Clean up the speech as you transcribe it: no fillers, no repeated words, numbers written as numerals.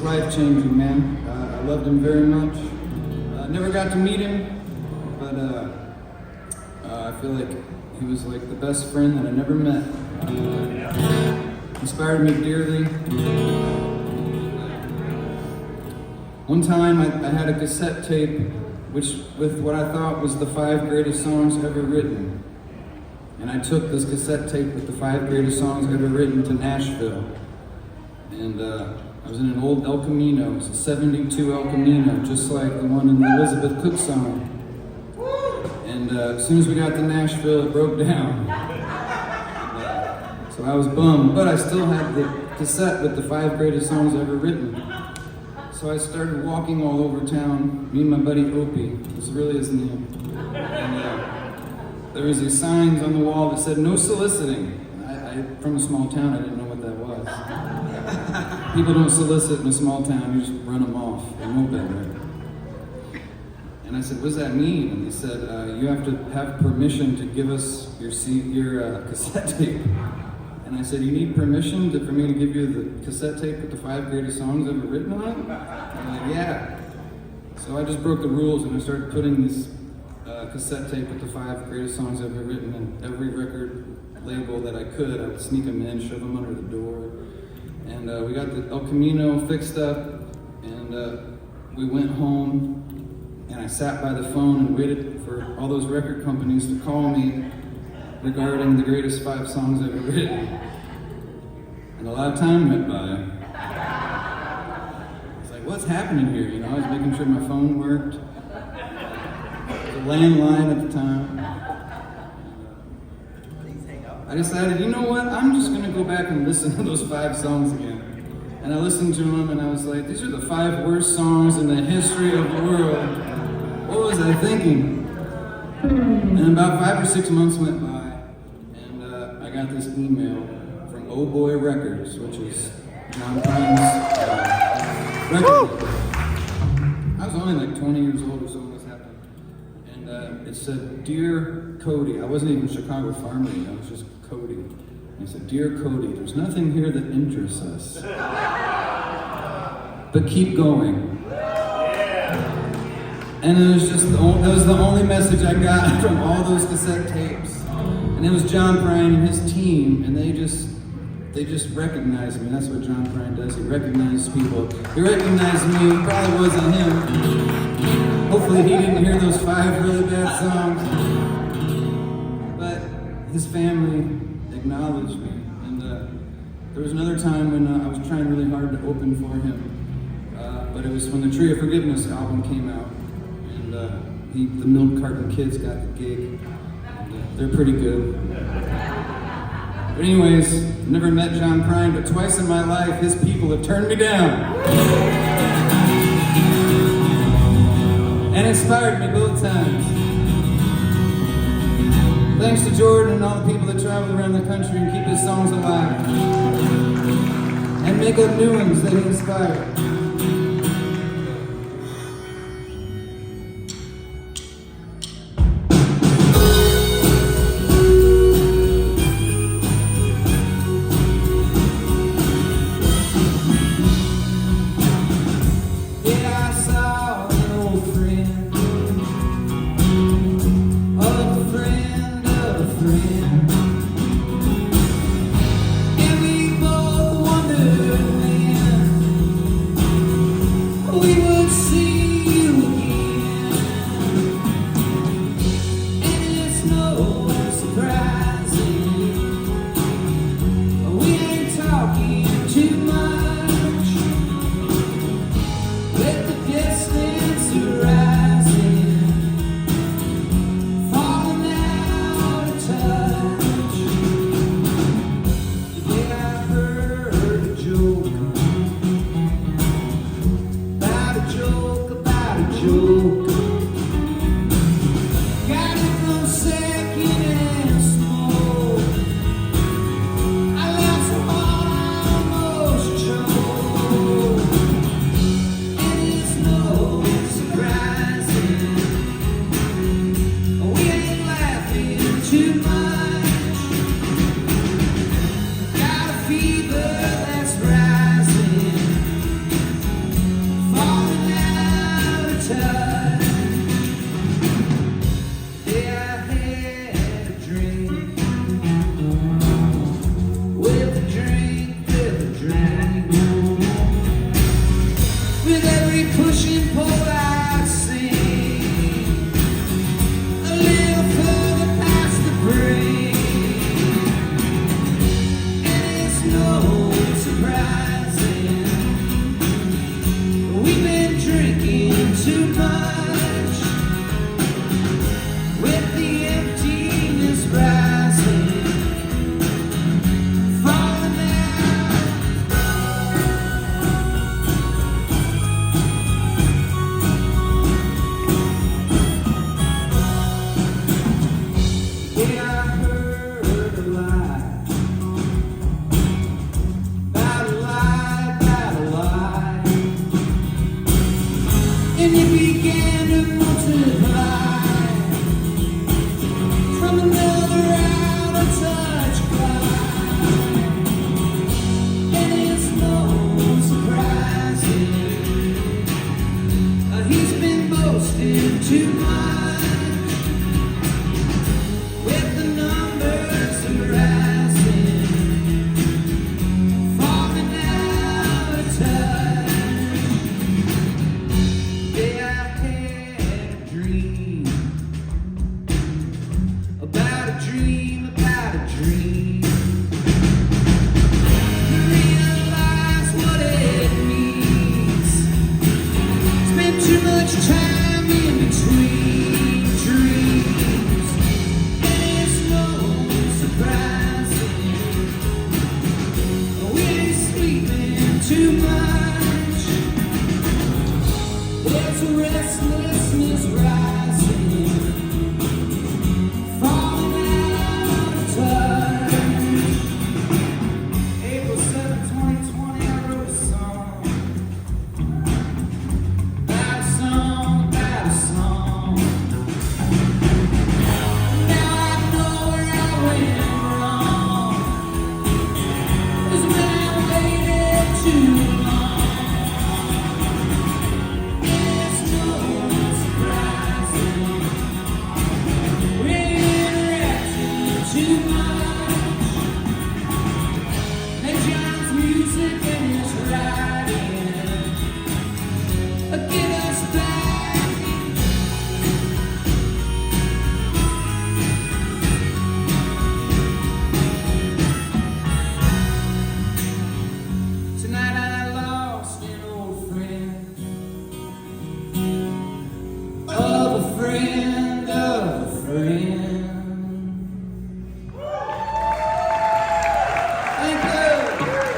life-changing, man. I loved him very much. Never got to meet him, but I feel like he was like the best friend that I never met. Inspired me dearly. One time I had a cassette tape with what I thought was the 5 greatest songs ever written. And I took this cassette tape with the 5 greatest songs ever written to Nashville. And I was in an old El Camino. It was a 72 El Camino, just like the one in the Elizabeth Cook song. And as soon as we got to Nashville, it broke down. So I was bummed, but I still had the cassette with the 5 greatest songs ever written. So I started walking all over town, me and my buddy Opie, was really his name. And there was these signs on the wall that said, "No soliciting." From a small town, I didn't know what that was. People don't solicit in a small town, you just run them off. They know better. And I said, "What does that mean?" And they said, "You have to have permission to give us your cassette tape." And I said, "You need permission for me to give you the cassette tape with the 5 greatest songs ever written on it?" And they're like, "Yeah." So I just broke the rules and I started putting this cassette tape with the 5 greatest songs ever written in every record label that I could. I would sneak them in, shove them under the door. And we got the El Camino fixed up, and we went home, and I sat by the phone and waited for all those record companies to call me regarding the greatest 5 songs ever written. And a lot of time went by. I was like, what's happening here? You know, I was making sure my phone worked. It was a landline at the time. I decided, you know what, I'm just going to go back and listen to those 5 songs again. And I listened to them and I was like, these are the 5 worst songs in the history of the world. What was I thinking? And about 5 or 6 months went by, and I got this email from Oh Boy Records, which is John Prine's record. I was only like 20 years old or so when this happened. And it said, "Dear Cody," I wasn't even Chicago Farmer yet, I was just Cody. And he said, "Dear Cody, there's nothing here that interests us. But keep going." And it was just that was the only message I got from all those cassette tapes. And it was John Prine and his team, and they just recognized me. That's what John Prine does. He recognizes people. He recognized me. It probably wasn't him. Hopefully he didn't hear those 5 really bad songs. But his family acknowledged me. And there was another time when I was trying really hard to open for him. But it was when the Tree of Forgiveness album came out. And the Milk Carton Kids got the gig. And, they're pretty good. But anyways, never met John Prine, but twice in my life, his people have turned me down. And inspired me both times. Thanks to Jordan and all the people that travel around the country and keep his songs alive. And make up new ones that inspire. down.